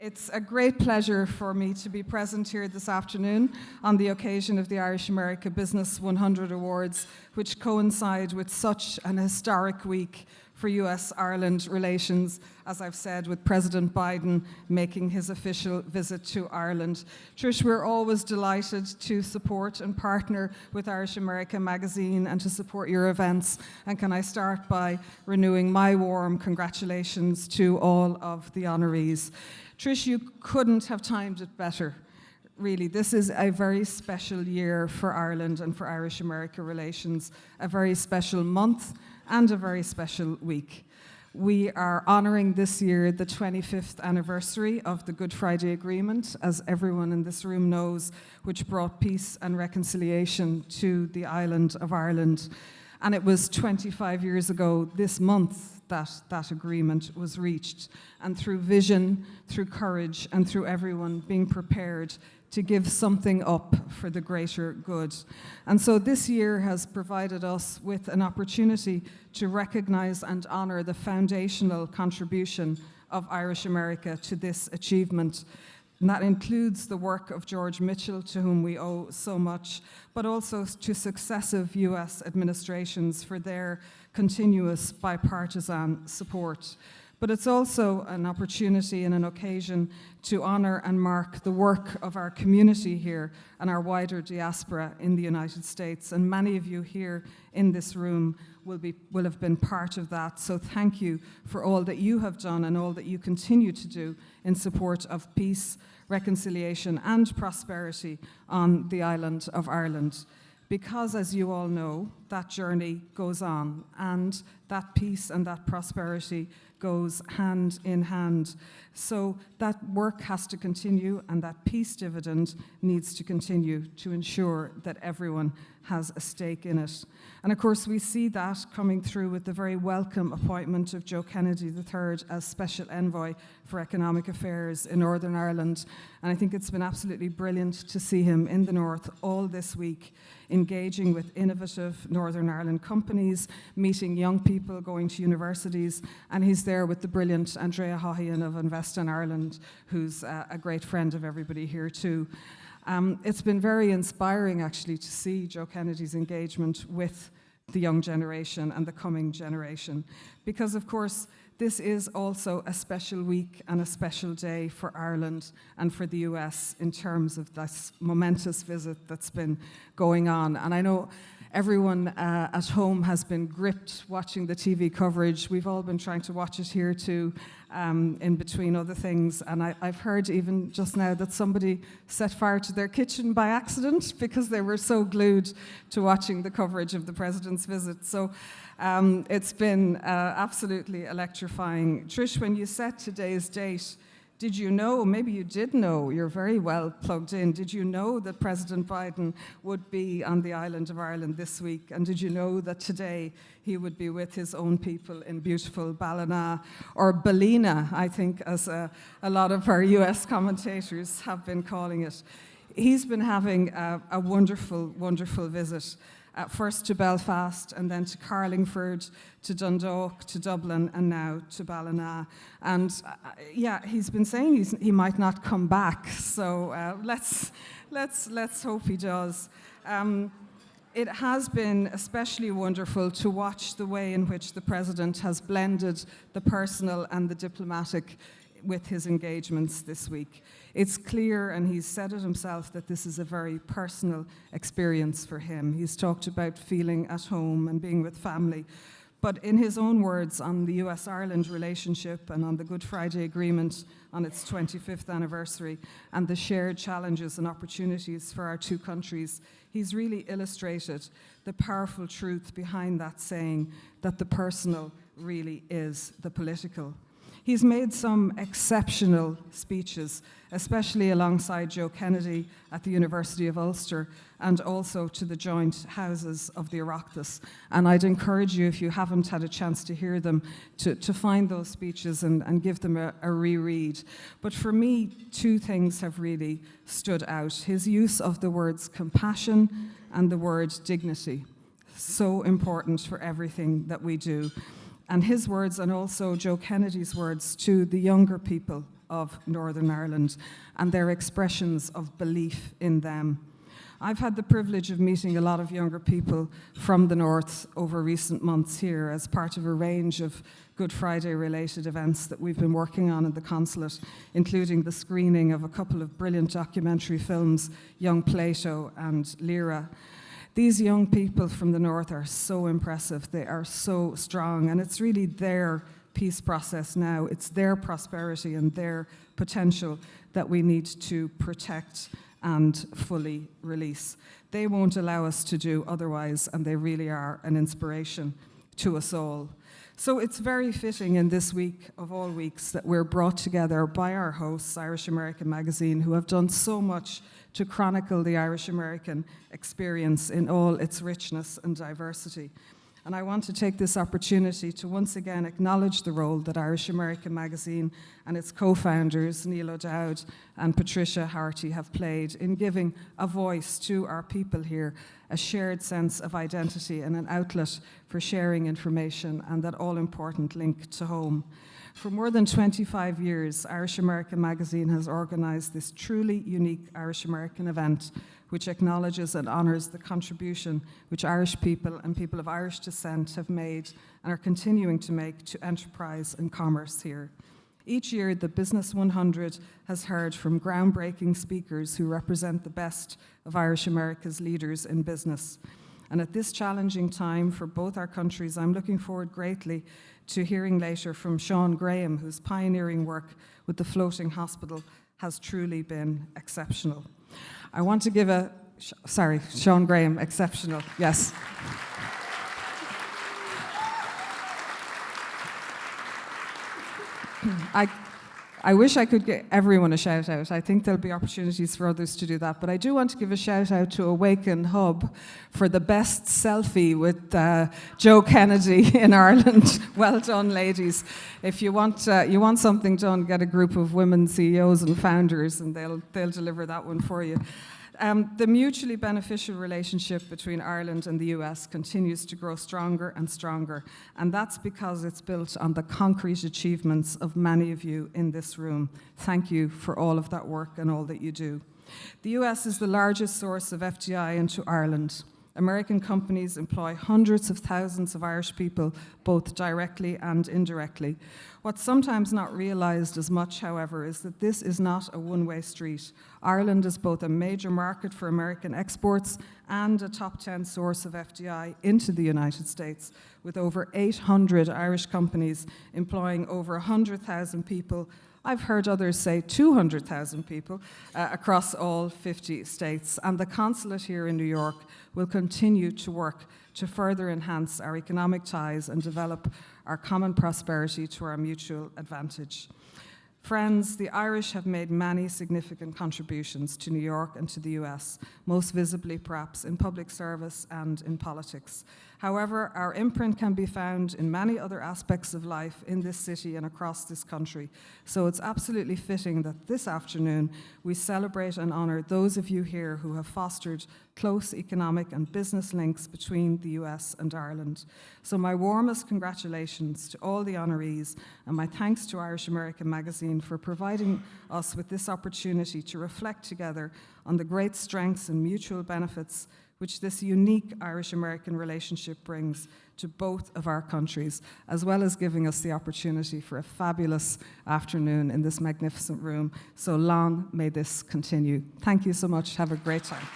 It's a great pleasure for me to be present here this afternoon on the occasion of the Irish America Business 100 Awards, which coincide with such an historic week for US-Ireland relations, as I've said, with President Biden making his official visit to Ireland. Trish, we're always delighted to support and partner with Irish America magazine and to support your events. And can I start by renewing my warm congratulations to all of the honorees. Trish, you couldn't have timed it better. Really, this is a very special year for Ireland and for Irish America relations, a very special month and a very special week. We are honouring this year the 25th anniversary of the Good Friday Agreement, as everyone in this room knows, which brought peace and reconciliation to the island of Ireland. And it was 25 years ago this month that agreement was reached. And through vision, through courage, and through everyone being prepared to give something up for the greater good. And so this year has provided us with an opportunity to recognize and honor the foundational contribution of Irish America to this achievement. And that includes the work of George Mitchell, to whom we owe so much, but also to successive US administrations for their continuous bipartisan support. But it's also an opportunity and an occasion to honor and mark the work of our community here and our wider diaspora in the United States. And many of you here in this room will have been part of that. So thank you for all that you have done and all that you continue to do in support of peace, reconciliation, and prosperity on the island of Ireland. Because, as you all know, that journey goes on, and that peace and that prosperity goes hand in hand. So that work has to continue, and that peace dividend needs to continue to ensure that everyone has a stake in it. And of course, we see that coming through with the very welcome appointment of Joe Kennedy III as Special Envoy for Economic Affairs in Northern Ireland. And I think it's been absolutely brilliant to see him in the North all this week, engaging with innovative Northern Ireland companies, meeting young people, going to universities, and he's there with the brilliant Andrea Haughey of Invest in Ireland, who's a great friend of everybody here too. It's been very inspiring, actually, to see Joe Kennedy's engagement with the young generation and the coming generation, because, of course, this is also a special week and a special day for Ireland and for the US in terms of this momentous visit that's been going on. And I know everyone at home has been gripped watching the TV coverage. We've all been trying to watch it here too, in between other things. And I've heard even just now that somebody set fire to their kitchen by accident because they were so glued to watching the coverage of the President's visit. So it's been absolutely electrifying. Trish, when you set today's date, did you know, maybe you did know, you're very well plugged in, did you know that President Biden would be on the island of Ireland this week? And did you know that today he would be with his own people in beautiful Ballina, or Ballina, I think, as a lot of our US commentators have been calling it. He's been having a wonderful, wonderful visit. First to Belfast, and then to Carlingford, to Dundalk, to Dublin, and now to Ballina. And yeah, he's been saying he might not come back. So let's hope he does. It has been especially wonderful to watch the way in which the President has blended the personal and the diplomatic with his engagements this week. It's clear, and he's said it himself, that this is a very personal experience for him. He's talked about feeling at home and being with family. But in his own words on the US-Ireland relationship and on the Good Friday Agreement on its 25th anniversary and the shared challenges and opportunities for our two countries, he's really illustrated the powerful truth behind that saying that the personal really is the political. He's made some exceptional speeches, especially alongside Joe Kennedy at the University of Ulster and also to the joint houses of the Oireachtas. And I'd encourage you, if you haven't had a chance to hear them, to find those speeches and give them a reread. But for me, two things have really stood out. His use of the words compassion and the word dignity. So important for everything that we do. And his words, and also Joe Kennedy's words to the younger people of Northern Ireland and their expressions of belief in them. I've had the privilege of meeting a lot of younger people from the North over recent months here as part of a range of Good Friday-related events that we've been working on in the consulate, including the screening of a couple of brilliant documentary films, Young Plato and Lyra. These young people from the North are so impressive, they are so strong, and it's really their peace process now. It's their prosperity and their potential that we need to protect and fully release. They won't allow us to do otherwise, and they really are an inspiration to us all. So it's very fitting in this week of all weeks that we're brought together by our hosts, Irish American Magazine, who have done so much to chronicle the Irish American experience in all its richness and diversity. And I want to take this opportunity to once again acknowledge the role that Irish American Magazine and its co-founders, Neil O'Dowd and Patricia Harty, have played in giving a voice to our people here, a shared sense of identity and an outlet for sharing information and that all-important link to home. For more than 25 years, Irish American Magazine has organised this truly unique Irish American event which acknowledges and honours the contribution which Irish people and people of Irish descent have made and are continuing to make to enterprise and commerce here. Each year, the Business 100 has heard from groundbreaking speakers who represent the best of Irish America's leaders in business. And at this challenging time for both our countries, I'm looking forward greatly to hearing later from Sean Graham, whose pioneering work with the floating hospital has truly been exceptional. I want to give Sean Graham, exceptional, yes. I wish I could give everyone a shout out. I think there'll be opportunities for others to do that. But I do want to give a shout out to Awaken Hub for the best selfie with Joe Kennedy in Ireland. Well done, ladies. If you want something done, get a group of women CEOs and founders, and they'll deliver that one for you. The mutually beneficial relationship between Ireland and the US continues to grow stronger and stronger, and that's because it's built on the concrete achievements of many of you in this room. Thank you for all of that work and all that you do. The US is the largest source of FDI into Ireland. American companies employ hundreds of thousands of Irish people, both directly and indirectly. What's sometimes not realised as much, however, is that this is not a one-way street. Ireland is both a major market for American exports and a top 10 source of FDI into the United States, with over 800 Irish companies employing over 100,000 people. I've heard others say 200,000 people across all 50 states. And the consulate here in New York will continue to work to further enhance our economic ties and develop our common prosperity to our mutual advantage. Friends, the Irish have made many significant contributions to New York and to the US, most visibly perhaps in public service and in politics. However, our imprint can be found in many other aspects of life in this city and across this country. So it's absolutely fitting that this afternoon we celebrate and honour those of you here who have fostered close economic and business links between the US and Ireland. So my warmest congratulations to all the honorees, and my thanks to Irish American Magazine for providing us with this opportunity to reflect together on the great strengths and mutual benefits which this unique Irish-American relationship brings to both of our countries, as well as giving us the opportunity for a fabulous afternoon in this magnificent room. So long may this continue. Thank you so much. Have a great time.